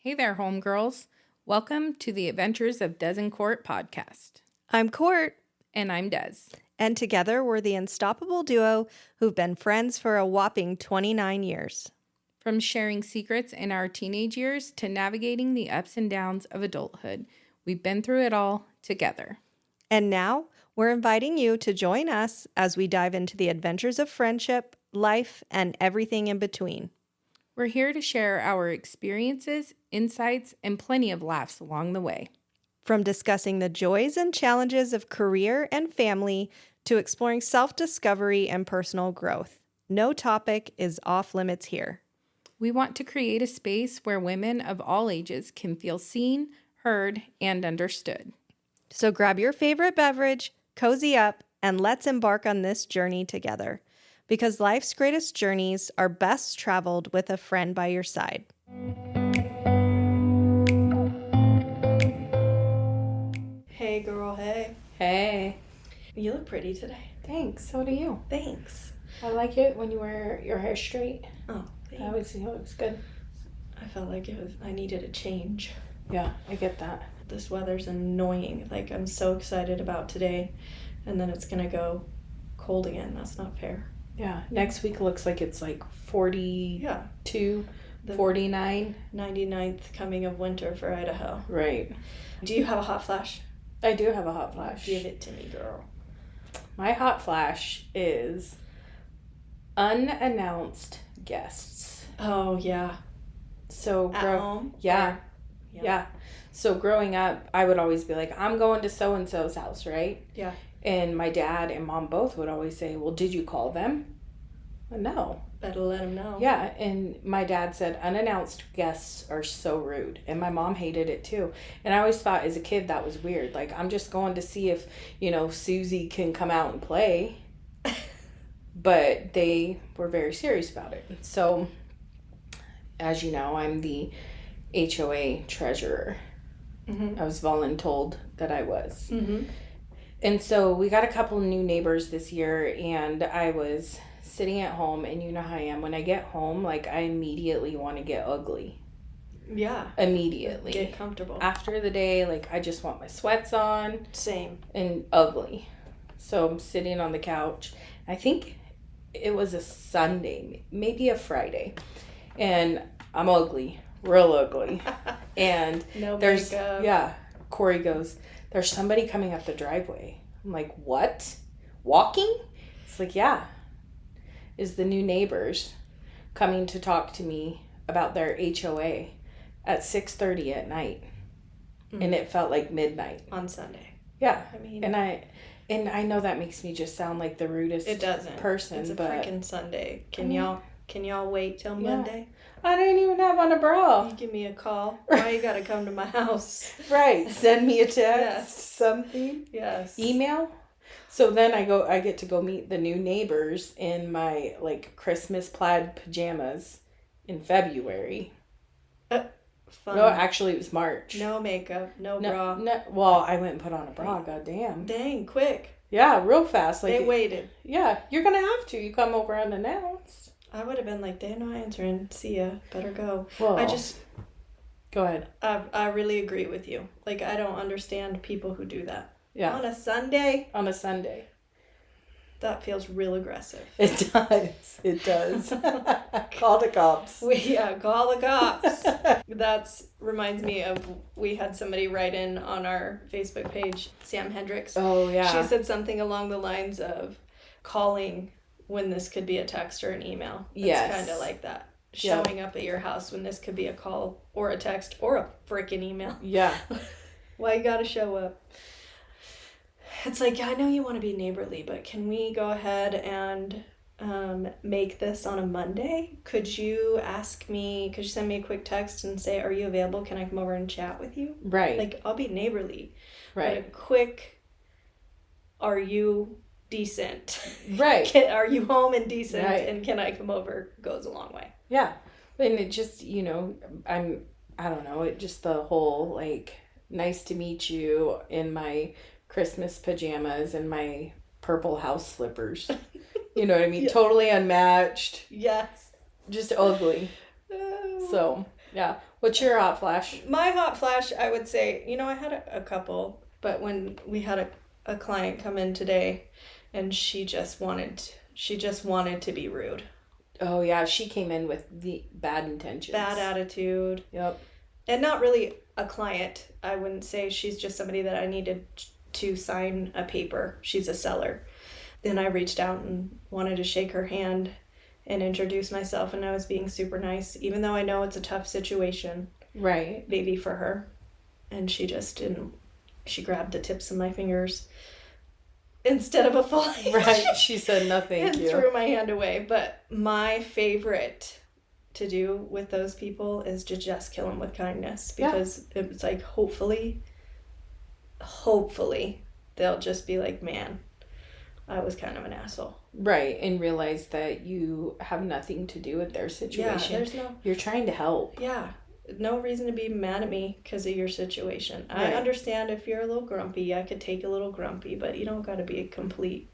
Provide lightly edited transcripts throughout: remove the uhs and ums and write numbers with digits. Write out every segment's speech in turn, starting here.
Hey there, homegirls. Welcome to the Adventures of Des and Cort podcast. I'm Cort. And I'm Des. And together we're the unstoppable duo who've been friends for a whopping 29 years. From sharing secrets in our teenage years to navigating the ups and downs of adulthood, we've been through it all together. And now we're inviting you to join us as we dive into the adventures of friendship, life, and everything in between. We're here to share our experiences, insights, and plenty of laughs along the way. From discussing the joys and challenges of career and family to exploring self-discovery and personal growth, no topic is off limits here. We want to create a space where women of all ages can feel seen, heard, and understood. So grab your favorite beverage, cozy up, and let's embark on this journey together. Because life's greatest journeys are best traveled with a friend by your side. Hey, girl, hey. Hey. You look pretty today. Thanks. So do you. Thanks. I like it when you wear your hair straight. Oh, thanks. I always think it looks good. I felt like I needed a change. Yeah, I get that. This weather's annoying. Like, I'm so excited about today, and then it's going to go cold again. That's not fair. Yeah, next week looks like it's like 42, The 49. 99th coming of winter for Idaho. Right. Do you have a hot flash? I do have a hot flash. Give it to me, girl. My hot flash is unannounced guests. Oh, yeah. So At home? Yeah. Or- Yeah. So growing up, I would always be like, I'm going to so-and-so's house, right? Yeah. And my dad and mom both would always say, well, did you call them? No. Better let them know. Yeah, and my dad said unannounced guests are so rude, and my mom hated it too. And I always thought as a kid that was weird. Like, I'm just going to see if, Susie can come out and play. But they were very serious about it. So, as you know, I'm the HOA treasurer. Mm-hmm. I was voluntold that I was. Mm-hmm. And so we got a couple new neighbors this year, and I was sitting at home, and you know how I am. When I get home, like, I immediately want to get ugly. Yeah. Immediately. Get comfortable. After the day, like, I just want my sweats on. Same. And ugly. So I'm sitting on the couch. I think it was a Sunday, maybe a Friday. And I'm ugly. Real ugly. And No there's makeup. Yeah. Corey goes, there's somebody coming up the driveway. I'm like, what? Walking? It's like, yeah. Is the new neighbors coming to talk to me about their HOA at 6:30 at night. Mm-hmm. And it felt like midnight. On Sunday. Yeah. I mean. And I know that makes me just sound like the rudest person. It's a but freaking Sunday. Can y'all wait till Monday? I didn't even have on a bra. You give me a call. Why you gotta come to my house? Right. Send me a text. Yes. Something. Yes. Email. So then I get to go meet the new neighbors in my Christmas plaid pajamas in February. Fun. No, actually it was March. No makeup. No bra. No, well, I went and put on a bra. Goddamn. Dang, quick. Yeah, real fast. They waited. Yeah, you're gonna have to. You come over unannounced. I would have been like, they're not answering. See ya. Better go. Well, go ahead. I really agree with you. Like, I don't understand people who do that. Yeah. On a Sunday? On a Sunday. That feels real aggressive. It does. It does. Call the cops. Call the cops. That reminds me of, we had somebody write in on our Facebook page, Sam Hendricks. Oh, yeah. She said something along the lines of calling when this could be a text or an email. It's yes. kind of like that. Showing up at your house when this could be a call or a text or a freaking email. Yeah. Why you gotta show up? It's like, I know you want to be neighborly, but can we go ahead and make this on a Monday? Could you send me a quick text and say, are you available? Can I come over and chat with you? Right. Like, I'll be neighborly. Right. But a quick, are you decent? Right. Are you home and decent? Right. And can I come over? Goes a long way. Yeah. And it just, I don't know, it just the whole, nice to meet you in my Christmas pajamas and my purple house slippers. You know what I mean? Yeah. Totally unmatched. Yes. Just ugly. So, Yeah. What's your hot flash? My hot flash, I would say, I had a couple, but when we had a client come in today and she just wanted to be rude. Oh, yeah. She came in with the bad intentions. Bad attitude. Yep. And not really a client. I wouldn't say she's just somebody that I needed to sign a paper. She's a seller. Then I reached out and wanted to shake her hand and introduce myself, and I was being super nice, even though I know it's a tough situation. Right. Maybe for her. And she just didn't. She grabbed the tips of my fingers instead of a full hand. Right. She said no thank and you. threw my hand away. But my favorite to do with those people is to just kill them with kindness, because it's like hopefully they'll just be like, man, I was kind of an asshole. Right, and realize that you have nothing to do with their situation. Yeah, you're trying to help. Yeah, no reason to be mad at me because of your situation. Right. I understand if you're a little grumpy, I could take a little grumpy, but you don't got to be a complete...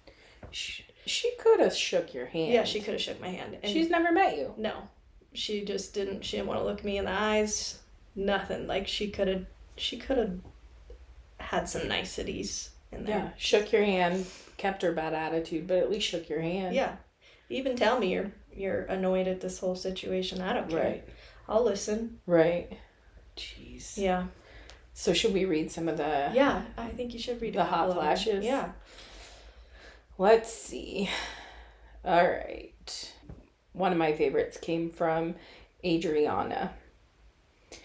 She could have shook your hand. Yeah, she could have shook my hand. And she's never met you. No. She just didn't. She didn't want to look me in the eyes. Nothing. Like, she could have had some niceties in there. Yeah, shook your hand, kept her bad attitude, but at least shook your hand. Yeah. Even tell me you're annoyed at this whole situation. I don't care. Right. I'll listen. Right. Jeez. Yeah. So should we read some of the... Yeah, I think you should read the hot flashes. Yeah. Let's see. All right. One of my favorites came from Adriana.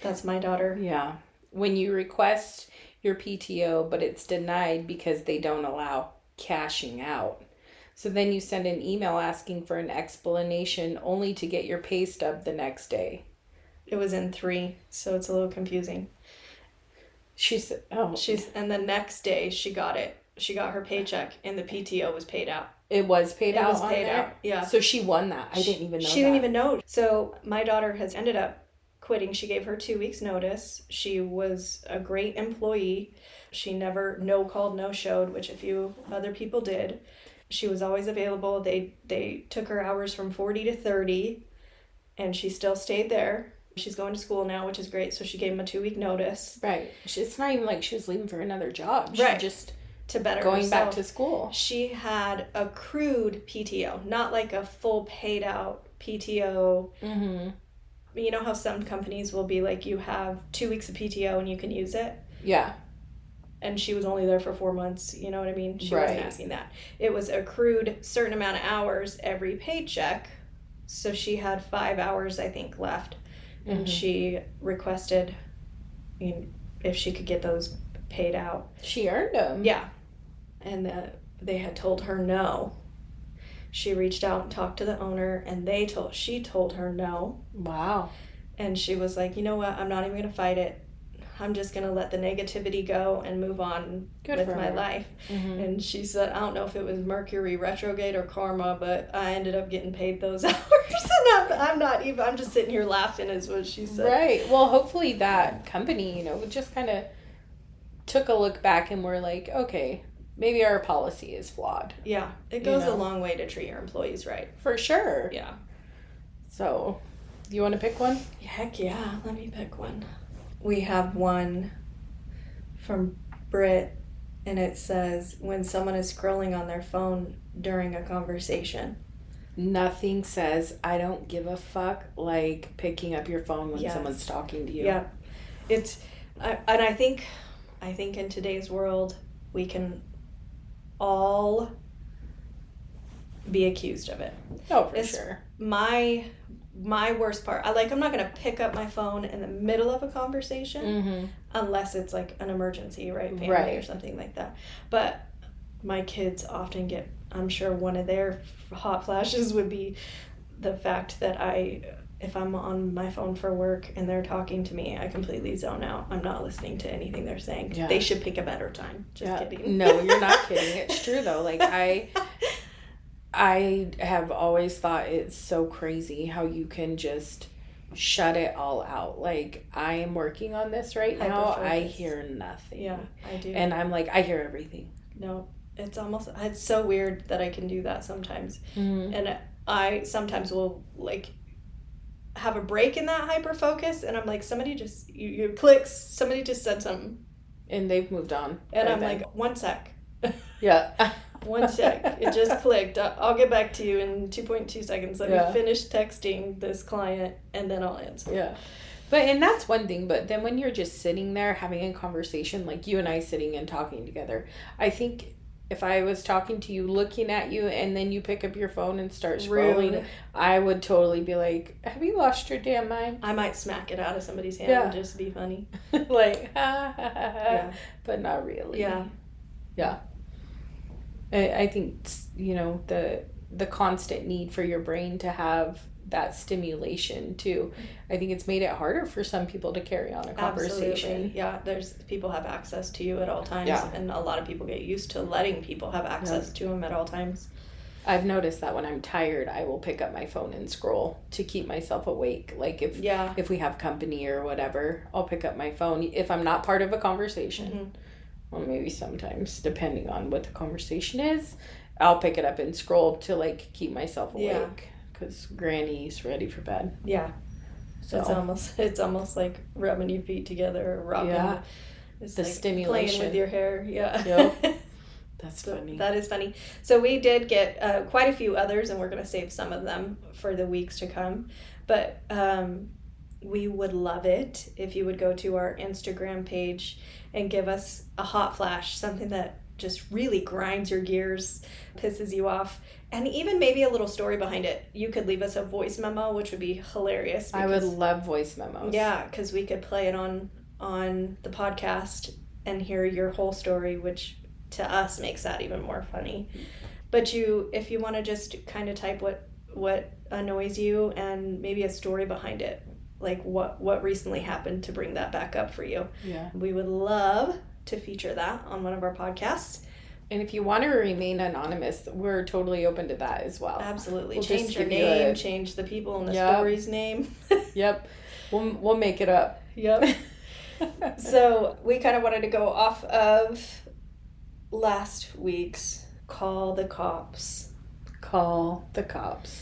That's my daughter. Yeah. When you request your PTO, but it's denied because they don't allow cashing out. So then you send an email asking for an explanation only to get your pay stub the next day. It was in 3, so it's a little confusing. And the next day she got it. She got her paycheck and the PTO was paid out. It was paid out. It was paid out. Yeah. So she won that. I didn't even know. She didn't even know. So my daughter has ended up quitting. She gave her 2 weeks notice. She was a great employee. She never no called, no showed, which a few other people did. She was always available. They took her hours from 40 to 30 and she still stayed there. She's going to school now, which is great. So she gave him a 2-week notice. Right. It's not even like she was leaving for another job. She right. just to better going herself. back to school. She had accrued PTO, not like a full paid out PTO. Mm-hmm. You know how some companies will be like, you have 2 weeks of PTO and you can use it? Yeah. And she was only there for 4 months. You know what I mean? She right. wasn't asking that. It was accrued certain amount of hours every paycheck. So she had 5 hours, I think, left. And mm-hmm. she requested if she could get those paid out. She earned them. Yeah. And they had told her no. She reached out and talked to the owner, and she told her no. Wow. And she was like, you know what? I'm not even going to fight it. I'm just going to let the negativity go and move on with my life. Mm-hmm. And she said, I don't know if it was Mercury retrograde or karma, but I ended up getting paid those hours. And I'm just sitting here laughing is what she said. Right. Well, hopefully that company, just kind of took a look back and were like, okay, maybe our policy is flawed. Yeah. It goes a long way to treat your employees right. For sure. Yeah. So, you want to pick one? Heck yeah. Let me pick one. We have one from Britt, and it says, when someone is scrolling on their phone during a conversation. Nothing says, I don't give a fuck, like picking up your phone when yes. someone's talking to you. Yeah. I think in today's world, we can all be accused of it. Oh, for sure. My worst part, I'm not going to pick up my phone in the middle of a conversation mm-hmm. unless it's like an emergency, right? Family right. or something like that. But my kids often get, I'm sure one of their hot flashes would be the fact that if I'm on my phone for work and they're talking to me, I completely zone out. I'm not listening to anything they're saying. Yeah. They should pick a better time. Just kidding. No, you're not kidding. It's true though. Like I have always thought it's so crazy how you can just shut it all out. Like, I am working on this right now. I hear nothing. Yeah, I do. And I'm like, I hear everything. No, it's so weird that I can do that sometimes. Mm-hmm. And I sometimes will, like, have a break in that hyper focus, and I'm like, somebody just you clicks, somebody just said something, and they've moved on. And I'm like, 1 sec. Yeah. 1 sec. It just clicked. I'll get back to you in 2.2 seconds. Let me finish texting this client, and then I'll answer. Yeah. And that's one thing, but then when you're just sitting there having a conversation, like you and I sitting and talking together, I think if I was talking to you, looking at you, and then you pick up your phone and start scrolling, Rude. I would totally be like, have you lost your damn mind? I might smack it out of somebody's hand and just be funny. Like, ha, ha, ha, ha. But not really. Yeah. Yeah. I think, you know, the constant need for your brain to have that stimulation too. I think it's made it harder for some people to carry on a conversation. Absolutely. Yeah, people have access to you at all times, and a lot of people get used to letting people have access to them at all times. I've noticed that when I'm tired, I will pick up my phone and scroll to keep myself awake. Like if we have company or whatever, I'll pick up my phone if I'm not part of a conversation. Mm-hmm. Well, maybe sometimes, depending on what the conversation is, I'll pick it up and scroll to like keep myself awake. Because Granny's ready for bed. Yeah. So it's almost like rubbing your feet together or rocking. Yeah. It's the like stimulation. Playing with your hair. Yeah. Yep. That's funny. That is funny. So we did get quite a few others, and we're going to save some of them for the weeks to come. But we would love it if you would go to our Instagram page and give us a hot flash, something that just really grinds your gears, pisses you off, and even maybe a little story behind it. You could leave us a voice memo, which would be hilarious. I would love voice memos. Yeah, because we could play it on the podcast and hear your whole story, which to us makes that even more funny. But if you want to just kind of type what annoys you and maybe a story behind it, like what recently happened to bring that back up for you. Yeah. We would love to feature that on one of our podcasts. And if you want to remain anonymous, we're totally open to that as well. Absolutely. We'll change your name, change the people in the story's name. Yep. We'll make it up. Yep. So we kind of wanted to go off of last week's Call the Cops. Call the Cops.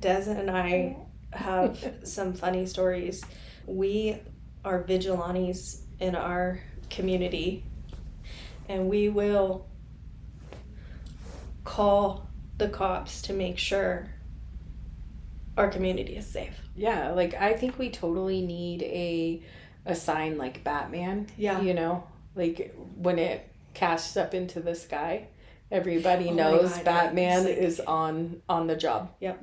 Des and I have some funny stories. We are vigilantes in our community, and we will call the cops to make sure our community is safe. Yeah, like I think we totally need a sign like Batman. Yeah. You know, like when it casts up into the sky, everybody knows Batman is on the job. Yeah,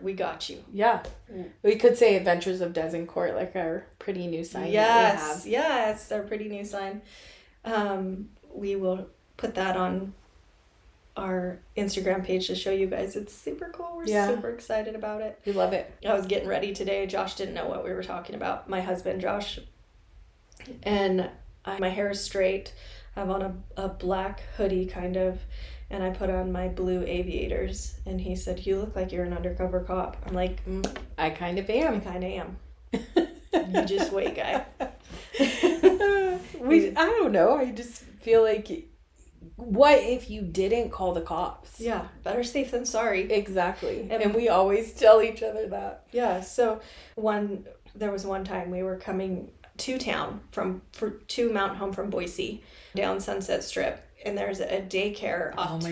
we got you. Yeah. We could say Adventures of Des and Cort, like our pretty new sign that we have. Yes, our pretty new sign. We will put that on our Instagram page to show you guys. It's super cool. We're super excited about it. We love it. I was getting ready today. Josh didn't know what we were talking about. My husband, Josh. And my hair is straight. I have on a black hoodie kind of, and I put on my blue aviators, and he said, "You look like you're an undercover cop." I'm like, I kind of am. I kind of am. You just wait, guy. I don't know. I just feel like, what if you didn't call the cops? Yeah, better safe than sorry. Exactly. And we always tell each other that. Yeah, so there was one time we were coming to town to Mount Home from Boise, down Sunset Strip, and there's a daycare off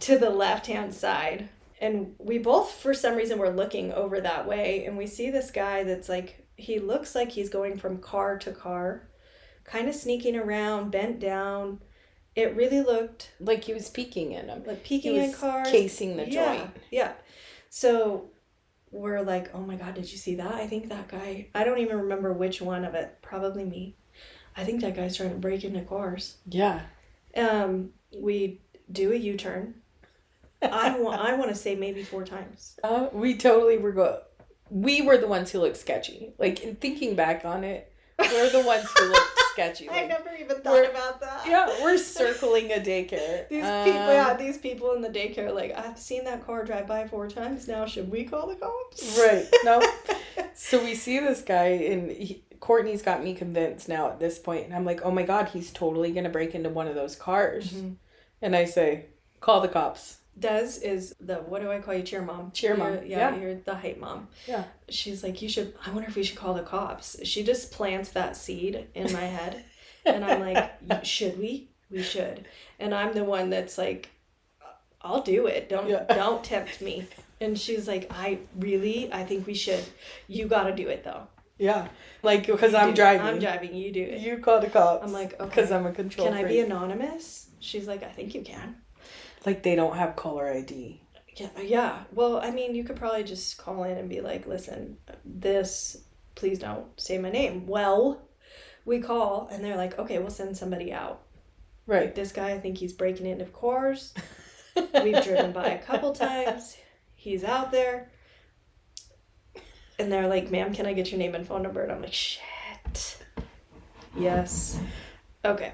to the left-hand side. And we both, for some reason, were looking over that way, and we see this guy that's like, he looks like he's going from car to car, kind of sneaking around, bent down. It really looked like he was peeking in them. Like peeking in cars. Casing the joint. Yeah. So we're like, oh my God, did you see that? I think that guy, I don't even remember which one of it. Probably me. I think that guy's trying to break into cars. Yeah. We do a U-turn. I want to say maybe 4 times. We totally were we were the ones who looked sketchy. Like, in thinking back on it, we're the ones who looked sketchy. Like, I never even thought about that. Yeah, we're circling a daycare. These people in the daycare, like, I've seen that car drive by 4 times now. Should we call the cops? Right. No. So we see this guy, and Courtney's got me convinced now at this point. And I'm like, oh my God, he's totally going to break into one of those cars. Mm-hmm. And I say, call the cops. Des is the, what do I call you, cheer mom? Cheer mom. Yeah. You're the hype mom. Yeah. She's like, I wonder if we should call the cops. She just plants that seed in my head. And I'm like, should we? We should. And I'm the one that's like, I'll do it. Don't tempt me. And she's like, I think we should. You got to do it though. Yeah. Like, because I'm driving. You do it. You call the cops. I'm like, okay. Because I'm a control freak. Can I be anonymous? She's like, I think you can. Like, they don't have caller ID. Yeah. Well, I mean, you could probably just call in and be like, listen, please don't say my name. Well, we call and they're like, okay, we'll send somebody out. Right. Like, this guy, I think he's breaking into cars. We've driven by a couple times. He's out there. And they're like, ma'am, can I get your name and phone number? And I'm like, shit. Yes. Okay.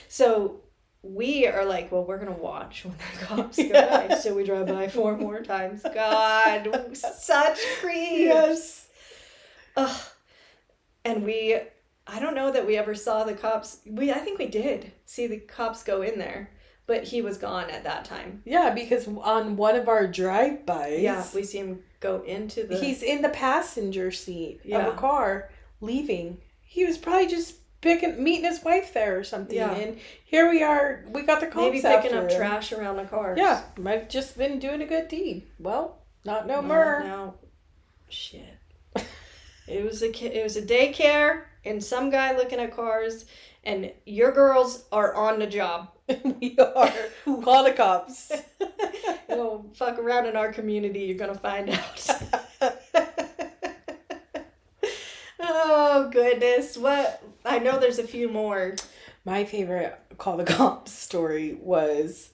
So we are like, well, we're going to watch when the cops go by. So we drive by 4 more times. God, such creeps. Yes. Ugh. And I don't know that we ever saw the cops. I think we did see the cops go in there. But he was gone at that time. Yeah, because on one of our drive-bys... Yeah, we see him go into the... He's in the passenger seat of a car, leaving. He was probably just meeting his wife there or something. Yeah. And here we are, we got the cops maybe picking up trash around the cars. Yeah, might have just been doing a good deed. Well, not no more. No. Shit. It was a daycare and some guy looking at cars, and your girls are on the job. We are. Call the cops. You'll fuck around in our community, you're gonna find out. Oh goodness. What? I know there's a few more. My favorite call the cops story was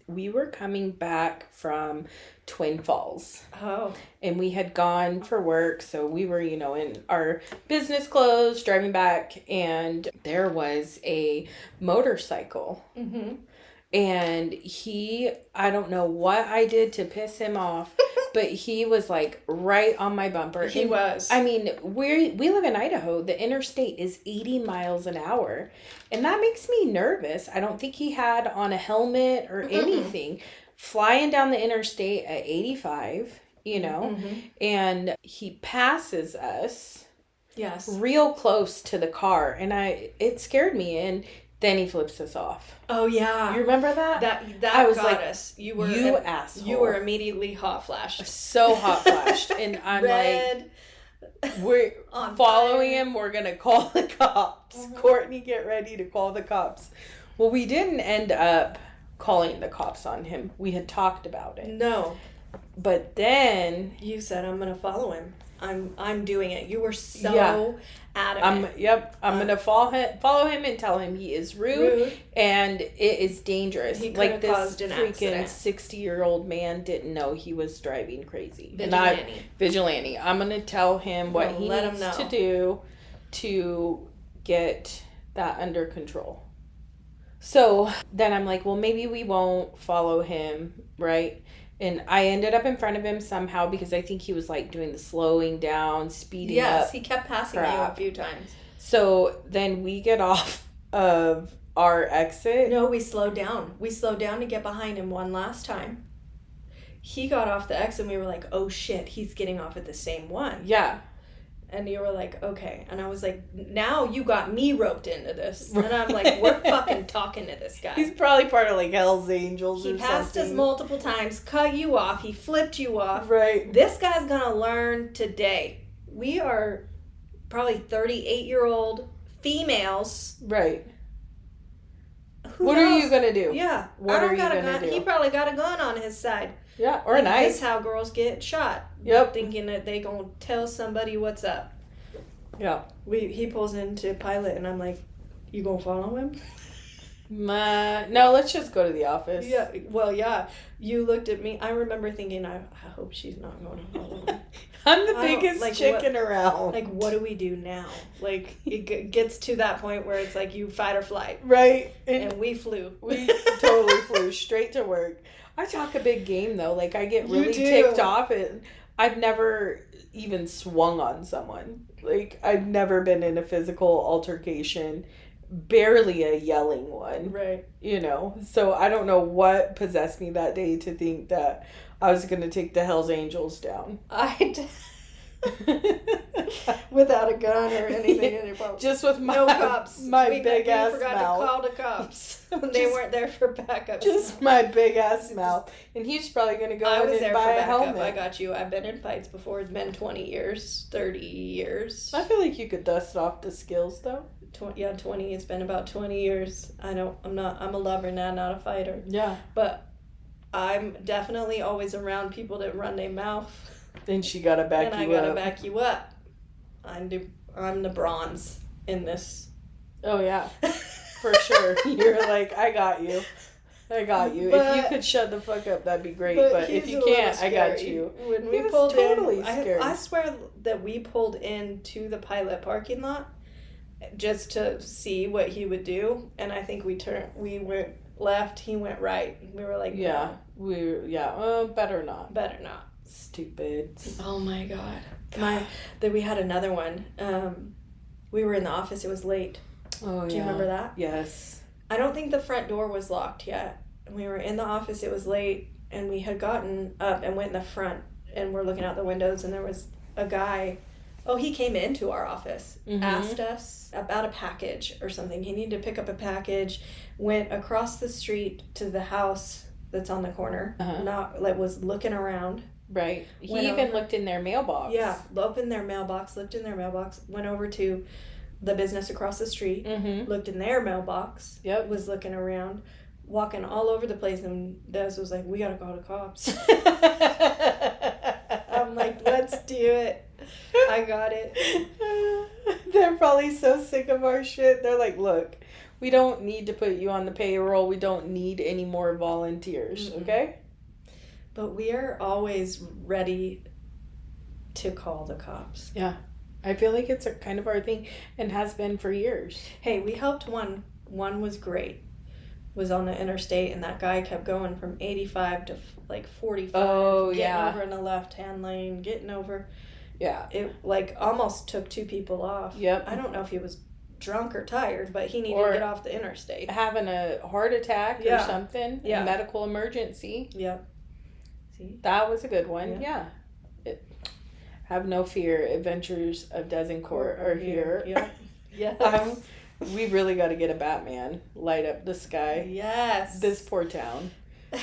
we were coming back from Twin Falls. Oh. And we had gone for work, so we were, in our business clothes driving back, and there was a motorcycle. Mm-hmm. And I don't know what I did to piss him off, but he was like right on my bumper. He was. I mean, we live in Idaho. The interstate is 80 miles an hour. And that makes me nervous. I don't think he had on a helmet or anything. Flying down the interstate at 85, and he passes us. Yes. Real close to the car. And it scared me. And then he flips us off. Oh yeah, you remember that? That I was got like, us. You asshole. You were immediately hot flashed. So hot flashed, and I'm Red, like, we're following him. We're gonna call the cops. Mm-hmm. Courtney, get ready to call the cops. Well, we didn't end up calling the cops on him. We had talked about it. No, but then you said, "I'm gonna follow him. I'm doing it." You were so adamant. I'm gonna follow him and tell him he is rude. And it is dangerous. He like this caused an freaking 60-year-old man didn't know he was driving crazy. Vigilante. I'm gonna tell him what he needs to do to get that under control. So then I'm like, well, maybe we won't follow him, right? And I ended up in front of him somehow because I think he was like doing the slowing down, speeding up. Yes, he kept passing you a few times. So then we get off of our exit. No, we slowed down. We slowed down to get behind him one last time. He got off the exit and we were like, oh shit, he's getting off at the same one. Yeah. And you were like, okay. And I was like, now you got me roped into this. And I'm like, we're fucking talking to this guy. He's probably part of like Hell's Angels or something. He passed us multiple times, cut you off, he flipped you off. Right. This guy's gonna learn today. We are probably 38-year-old females. Right. What are you gonna do? Yeah. What are you gonna do? He probably got a gun on his side. Yeah, or a knife. This is how girls get shot. Yep. Thinking that they gonna tell somebody what's up. Yeah. He pulls into Pilot and I'm like, you gonna follow him? No, let's just go to the office. Yeah. Well, yeah. You looked at me. I remember thinking, I hope she's not going to follow him. I'm the biggest chicken around. Like, what do we do now? Like, it gets to that point where it's like you fight or flight. Right. And we flew. We totally flew straight to work. I talk a big game, though. Like, I get really ticked off. And I've never even swung on someone. Like, I've never been in a physical altercation. barely a yelling one. Right. You know? So I don't know what possessed me that day to think that I was going to take the Hells Angels down. Without a gun or anything in your pocket. Just with no cops. My big ass mouth. We forgot to call the cops when they weren't there for backup. Just my big ass mouth. And he's probably going to go in and buy a helmet. I got you. I've been in fights before. It's been 20 years, 30 years. I feel like you could dust off the skills though. 20. It's been about 20 years. I'm a lover now, not a fighter. Yeah. But I'm definitely always around people that run their mouth. Then she gotta back you up. And I gotta back you up. I'm the bronze in this. Oh yeah, for sure. You're like, I got you. But, if you could shut the fuck up, that'd be great. But if you can't, I got you. When we pulled totally in, I swear that we pulled into the Pilot parking lot just to see what he would do, and I think we went left, he went right. We were like, better not. Stupid. Oh my god. We had another one. We were in the office. It was late. Oh yeah. Do you remember that? Yes. I don't think the front door was locked yet. We were in the office. It was late, and we had gotten up and went in the front, and we're looking out the windows, and there was a guy. Oh, he came into our office, asked us about a package or something. He needed to pick up a package, went across the street to the house that's on the corner, was looking around. Right. He even looked in their mailbox. Yeah, looked in their mailbox, went over to the business across the street, looked in their mailbox, was looking around, walking all over the place, and Des was like, we gotta call the cops. I'm like, let's do it. I got it. They're probably so sick of our shit. They're like, look, we don't need to put you on the payroll. We don't need any more volunteers, okay? But we are always ready to call the cops. Yeah. I feel like it's kind of our thing and has been for years. Hey, we helped one. One was great. Was on the interstate, and that guy kept going from 85 to 45. Oh, getting over in the left-hand lane, getting over. Yeah. It almost took two people off. Yep. I don't know if he was drunk or tired, but he needed to get off the interstate. Having a heart attack or something. Yeah. A medical emergency. Yep. See? That was a good one. Yeah. Have no fear. Adventures of Des and Cort are here. Yep. Yes. We really got to get a Batman. Light up the sky. Yes. This poor town.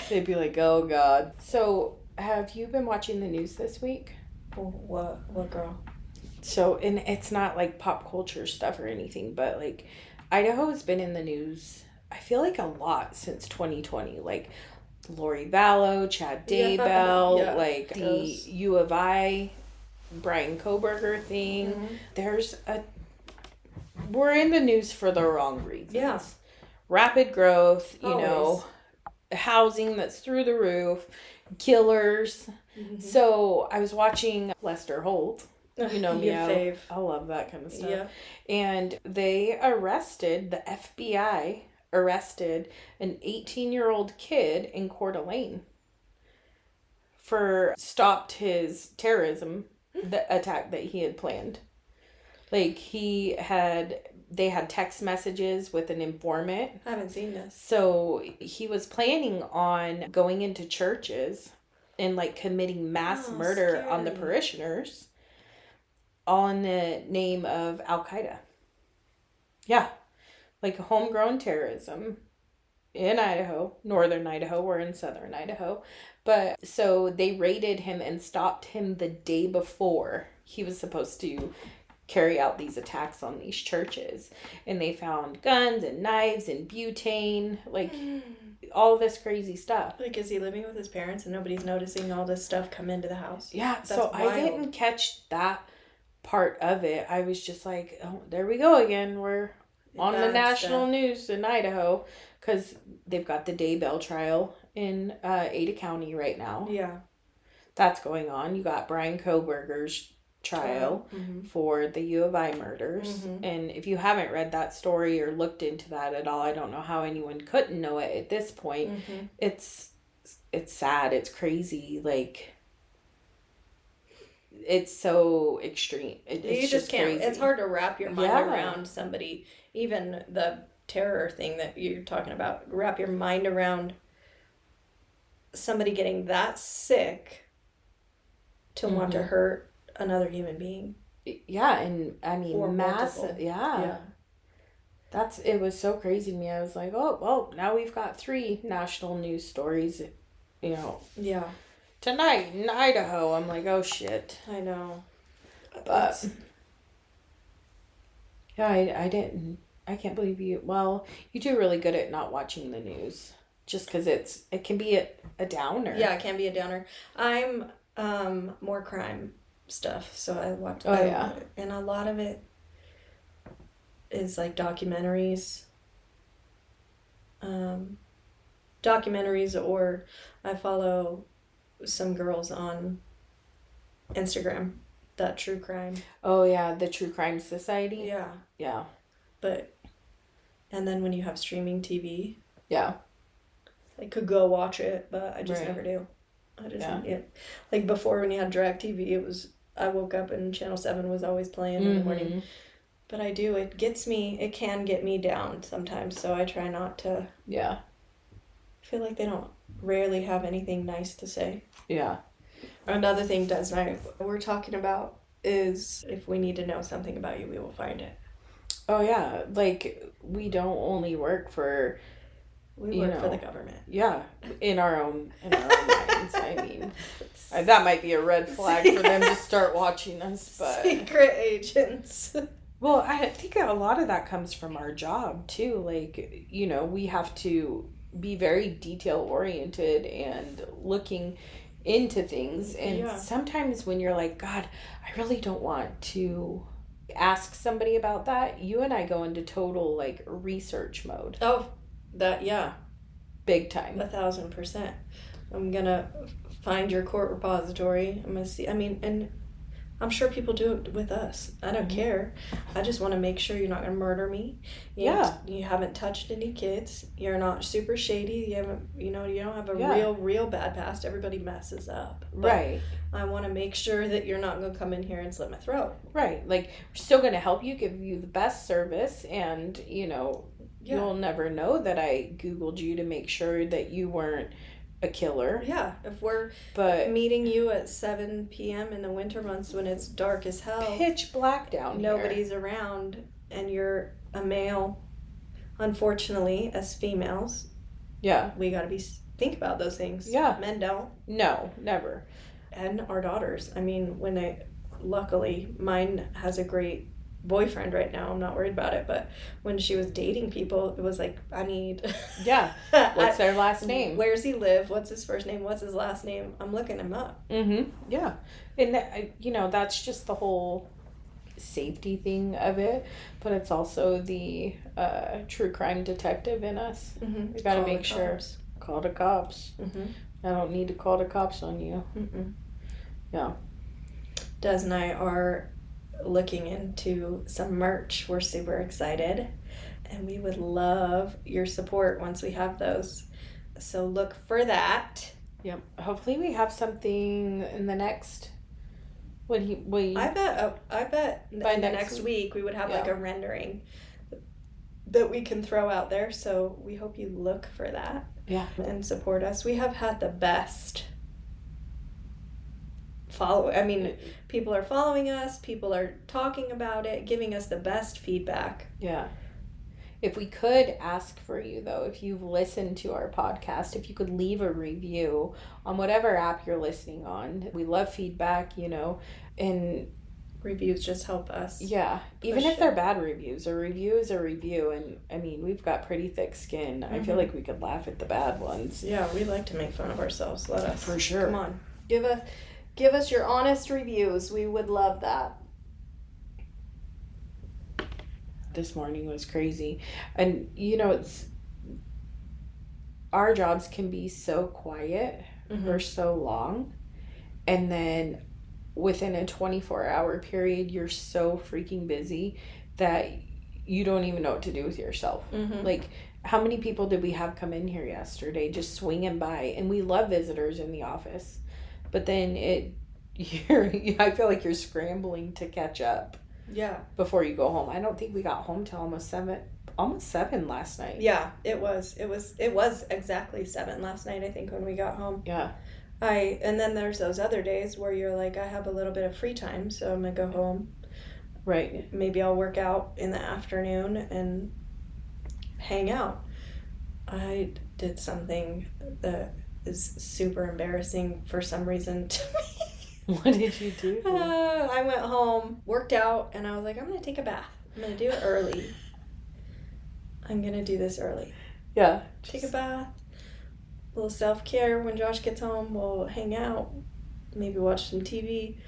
They'd be like, oh, God. So, have you been watching the news this week? What girl? So, and it's not like pop culture stuff or anything, but like Idaho has been in the news, I feel like a lot since 2020. Like Lori Vallow, Chad Daybell, like the U of I, Brian Koberger thing. We're in the news for the wrong reasons. Yeah. Rapid growth, you know, housing that's through the roof, killers. So I was watching Lester Holt. You know me, I love that kind of stuff. Yeah. And the FBI arrested an 18-year-old kid in Court for stopped his terrorism, the attack that he had planned. Like they had text messages with an informant. I haven't seen this. So he was planning on going into churches and like committing mass murder on the parishioners, all in the name of Al-Qaeda. Yeah. Like homegrown terrorism in Idaho, northern Idaho. We're in southern Idaho. But so they raided him and stopped him the day before he was supposed to carry out these attacks on these churches. And they found guns and knives and butane, like all this crazy stuff. Like, is he living with his parents and nobody's noticing all this stuff come into the house? Yeah, that's so wild. I didn't catch that part of it. I was just like, oh, there we go again. We're on the national news in Idaho because they've got the Daybell trial in Ada County right now. Yeah. That's going on. You got Brian Koberger's trial for the U of I murders. And if you haven't read that story or looked into that at all, I don't know how anyone couldn't know it at this point. It's sad. It's crazy. Like, it's so extreme. It's You just can't. crazy. It's hard to wrap your mind Yeah. around somebody, even the terror thing that you're talking about. Wrap your mind around somebody getting that sick to want to hurt another human being. Yeah, and I mean, Or massive. multiple. Yeah. It was so crazy to me. I was like, oh, well, now we've got 3 national news stories, you know. Yeah. Tonight in Idaho. I'm like, oh, shit. I know. But, yeah, I can't believe you. Well, you do really good at not watching the news. Just because it can be a downer. Yeah, it can be a downer. I'm more crime stuff, so I watch. Oh, yeah. And a lot of it is like documentaries. Documentaries, or I follow some girls on Instagram, that true crime. Oh, yeah, the True Crime Society. Yeah. Yeah. And then when you have streaming TV. Yeah. I could go watch it, but I just Right. never do. I just like before when you had DirecTV, I woke up and Channel 7 was always playing in the morning. But it can get me down sometimes, so I try not to. Yeah. I feel like they rarely have anything nice to say. Yeah. Another thing Des and I we're talking about is if we need to know something about you, we will find it. Oh, yeah. Like, we don't only work for... We work for the government. Yeah, in our own minds. I mean, that might be a red flag for them to start watching us. But secret agents. Well, I think a lot of that comes from our job too. Like, you know, we have to be very detail oriented and looking into things. And sometimes when you're like, God, I really don't want to ask somebody about that, you and I go into total like research mode. Oh. Yeah. Big time. 1,000%. I'm gonna find your court repository. I'm gonna see. I mean, and I'm sure people do it with us. I don't care. I just want to make sure you're not gonna murder me. You haven't touched any kids. You're not super shady. You haven't. You don't have a real bad past. Everybody messes up. But right. I want to make sure that you're not gonna come in here and slit my throat. Right. Like, we're still gonna help you, give you the best service, and you'll never know that I Googled you to make sure that you weren't a killer. Yeah. If we're meeting you at 7 p.m. in the winter months when it's dark as hell. Pitch black down Nobody's here. around and you're a male. Unfortunately, as females. Yeah. We got to think about those things. Yeah. Men don't. No, never. And our daughters. I mean, luckily, mine has a great boyfriend right now. I'm not worried about it, but when she was dating people, it was like, I need what's their last name, where's he live, what's his first name, what's his last name. I'm looking him up. Yeah. And that's just the whole safety thing of it, but it's also the true crime detective in us. We gotta make sure. Call the cops. I don't need to call the cops on you. Yeah. Des and I are looking into some merch. We're super excited and we would love your support once we have those, so look for that. Yep. Hopefully we have something in the next I bet by the next week we would have like a rendering that we can throw out there, so we hope you look for that and support us. We have had the best people are following us, people are talking about it, giving us the best feedback. Yeah. If we could ask for you, though, if you've listened to our podcast, if you could leave a review on whatever app you're listening on. We love feedback, and reviews just help us. Yeah. Even if they're bad reviews, a review is a review. And I mean, we've got pretty thick skin. I feel like we could laugh at the bad ones. Yeah, we like to make fun of ourselves. Let us. For sure. Come on. Give us your honest reviews. We would love that. This morning was crazy. And, our jobs can be so quiet for so long. And then within a 24-hour period, you're so freaking busy that you don't even know what to do with yourself. Like, how many people did we have come in here yesterday just swinging by? And we love visitors in the office. But then I feel like you're scrambling to catch up Yeah. before you go home. I don't think we got home till almost 7 last night. Yeah, it was exactly 7 last night, I think, when we got home. Yeah. And then there's those other days where you're like, I have a little bit of free time, so I'm gonna go home. Right. Maybe I'll work out in the afternoon and hang out. I did something that is super embarrassing for some reason to me. What did you do? I went home, worked out, and I was like, I'm gonna take a bath. I'm gonna do it early. I'm gonna do this early. Yeah. Take a bath. A little self-care. When Josh gets home, we'll hang out, maybe watch some TV.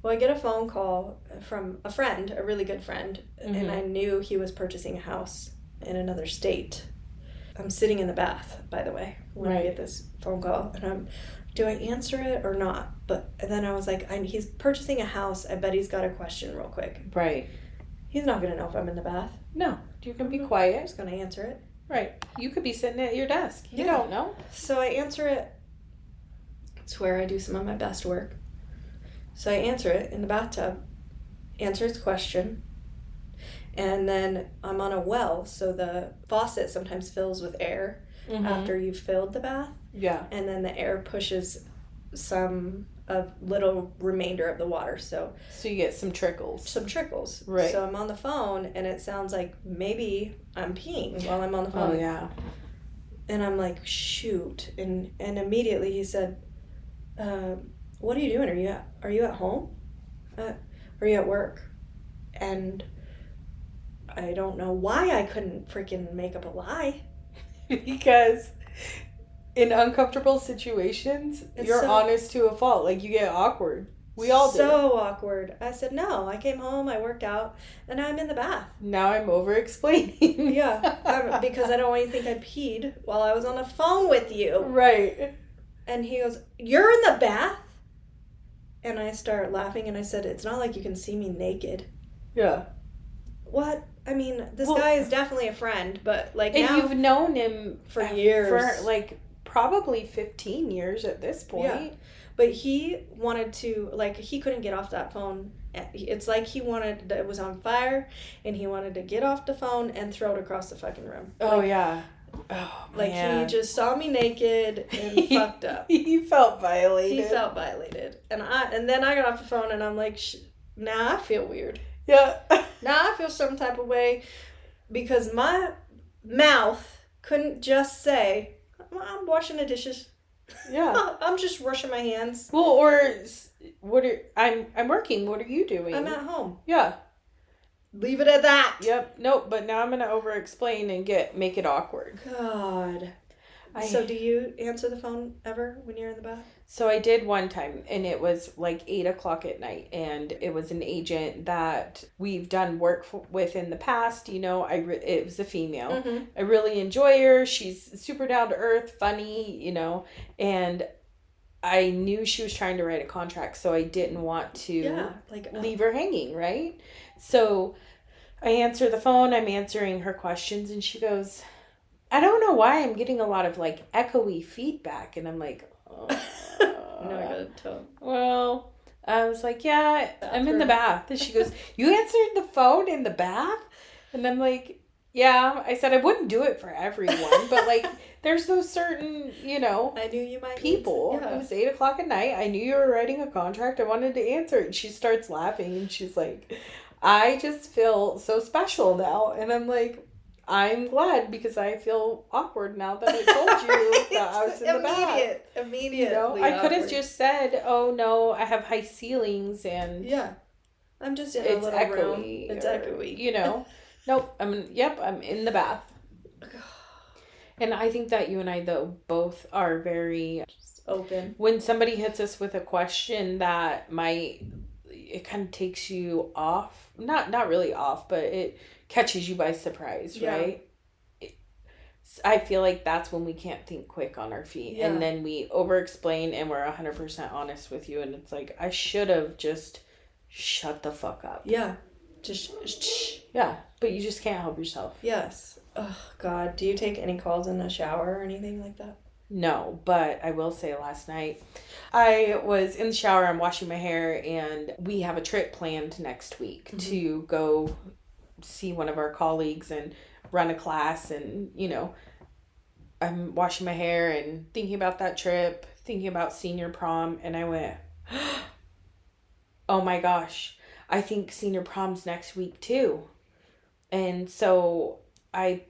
Well, I get a phone call from a friend, a really good friend, and I knew he was purchasing a house in another state. I'm sitting in the bath, by the way, when I get this phone call, and do I answer it or not? But then I was like, he's purchasing a house. I bet he's got a question real quick. Right. He's not going to know if I'm in the bath. No, you can be quiet. I'm just going to answer it. Right. You could be sitting at your desk. You don't know. So I answer it. It's where I do some of my best work. So I answer it in the bathtub, answer his question, and then I'm on a well, so the faucet sometimes fills with air after you've filled the bath. Yeah. And then the air pushes some of little remainder of the water, so you get some trickles. Right. So I'm on the phone, and it sounds like maybe I'm peeing while I'm on the phone. Oh, yeah. And I'm like, shoot. And immediately he said, what are you doing? Are you at home? Are you at work? And I don't know why I couldn't freaking make up a lie. Because in uncomfortable situations, you're honest to a fault. Like, you get awkward. We all do. So awkward. I said, no, I came home, I worked out, and I'm in the bath. Now I'm over-explaining. Yeah, because I don't want you to think I peed while I was on the phone with you. Right. And he goes, you're in the bath? And I start laughing, and I said, it's not like you can see me naked. Yeah. What? I mean, this guy is definitely a friend, but like and now... And you've known him for years. For like probably 15 years at this point. Yeah. But he wanted to, like, he couldn't get off that phone. It's like it was on fire, and he wanted to get off the phone and throw it across the fucking room. Oh, like, yeah. Oh, like, man. he just saw me naked and fucked up. He felt violated. And then I got off the phone, and I'm like, now I feel weird. Yeah. Now I feel some type of way because my mouth couldn't just say, I'm washing the dishes. Yeah. I'm just washing my hands. Well, or I'm working. What are you doing? I'm at home. Yeah. Leave it at that. Yep. Nope. But now I'm gonna over-explain and make it awkward. God. So do you answer the phone ever when you're in the bath? So I did one time, and it was like 8:00 at night, and it was an agent that we've done work with in the past. You know, it was a female. Mm-hmm. I really enjoy her. She's super down to earth, funny, you know, and I knew she was trying to write a contract, so I didn't want to leave her hanging, right? So I answer the phone. I'm answering her questions, and she goes, I don't know why I'm getting a lot of like echoey feedback. And I'm like, oh. No, I gotta tell. Well, I was like, yeah, I'm in the bath. And she goes, you answered the phone in the bath? And I'm like, yeah. I said I wouldn't do it for everyone, but like there's those certain, you know, I knew you might people. Yeah. It was 8:00 at night. I knew you were writing a contract. I wanted to answer it. And she starts laughing, and she's like, I just feel so special now. And I'm like, I'm glad, because I feel awkward now that I told you that I was in the bath. Immediate. You know, I could have just said, oh no, I have high ceilings and I'm just in a little echoey, room. It's echoey. You know. Nope. I'm in the bath. And I think that you and I, though, both are very just open. When somebody hits us with a question that it kind of takes you off, not really off, but it catches you by surprise, right? I feel like that's when we can't think quick on our feet. And then we over-explain, and we're 100% honest with you. And it's like, I should have just shut the fuck up. Yeah. Just yeah. But you just can't help yourself. Yes. Oh, God. Do you take any calls in the shower or anything like that? No, but I will say last night I was in the shower, I'm washing my hair, and we have a trip planned next week to go see one of our colleagues and run a class. And, I'm washing my hair and thinking about that trip, thinking about senior prom, and I went, oh my gosh, I think senior prom's next week too. And so I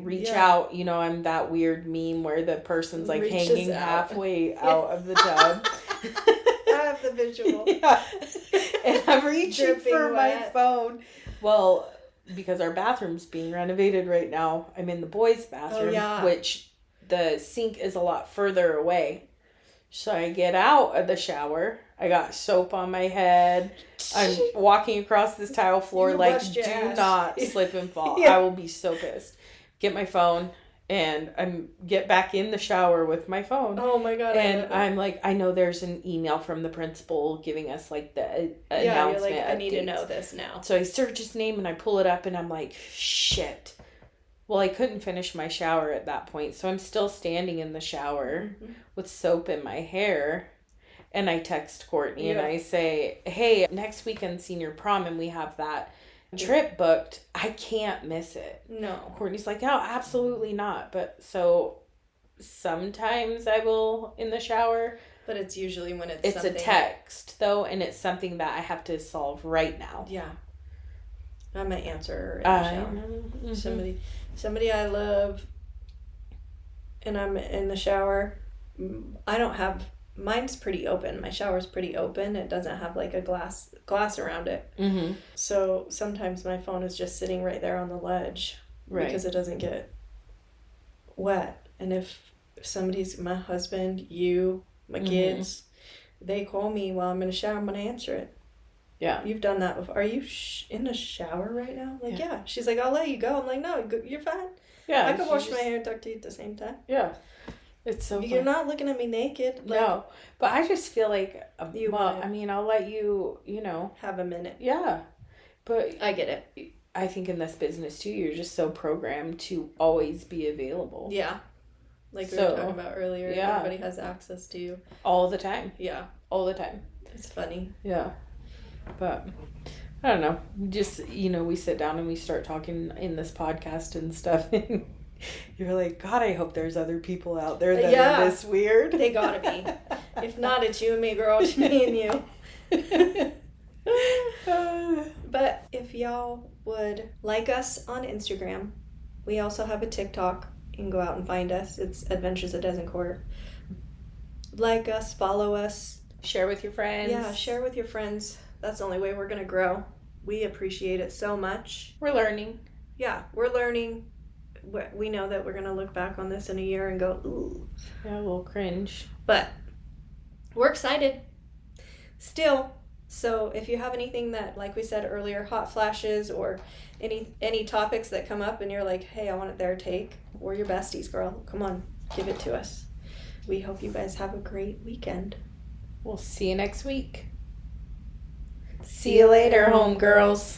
reach out, I'm that weird meme where the person's like Reaches hanging out. halfway out of the tub. I have the visual. Yeah. And I'm reaching Dripping for my wet. phone. Well, because our bathroom's being renovated right now, I'm in the boys' bathroom, which the sink is a lot further away. So I get out of the shower. I got soap on my head. I'm walking across this tile floor You like, bust your do ass. not slip and fall. Yeah. I will be so pissed. Get my phone and get back in the shower with my phone. Oh my God. And I'm like, I know there's an email from the principal giving us like the announcement. You're like, I need to updates. know this now. So I search his name and I pull it up and I'm like, shit. Well, I couldn't finish my shower at that point. So I'm still standing in the shower with soap in my hair. And I text Courtney and I say, hey, next weekend senior prom and we have that trip booked. I can't miss it. No. Courtney's like, no, absolutely not. But so sometimes I will in the shower. But it's usually when It's something... a text though, and it's something that I have to solve right now. Yeah. I'm an answerer in the shower. Somebody I love, and I'm in the shower. I don't have... Mine's pretty open. My shower's pretty open. It doesn't have like a glass around it. Mm-hmm. So sometimes my phone is just sitting right there on the ledge because it doesn't get wet. And if somebody's, my husband, you, my kids, they call me while I'm in the shower, I'm going to answer it. Yeah. You've done that before. Are you in the shower right now? Like, yeah. She's like, I'll let you go. I'm like, no, you're fine. Yeah. I can wash my hair and talk to you at the same time. Yeah. It's so You're fun. not looking at me naked. Like, no. But I just feel like, I'll let you, have a minute. Yeah. But I get it. I think in this business too, you're just so programmed to always be available. Yeah. Like we were talking about earlier. Yeah. Everybody has access to you. All the time. Yeah. All the time. It's funny. Yeah. But I don't know. Just, we sit down and we start talking in this podcast and stuff. And you're like, God, I hope there's other people out there that are this weird. They gotta be. If not, it's you and me, girl. It's me and you. But if y'all would like us on Instagram, we also have a TikTok. You can go out and find us. It's Adventures at Cort. Like us, follow us. Share with your friends. Yeah, share with your friends. That's the only way we're going to grow. We appreciate it so much. We're learning. Yeah, we're learning. We know that we're going to look back on this in a year and go, ooh. Yeah, a little cringe. But we're excited still. So if you have anything that, like we said earlier, hot flashes or any topics that come up and you're like, hey, I want their take, we're your besties, girl. Come on, give it to us. We hope you guys have a great weekend. We'll see you next week. See you later, homegirls.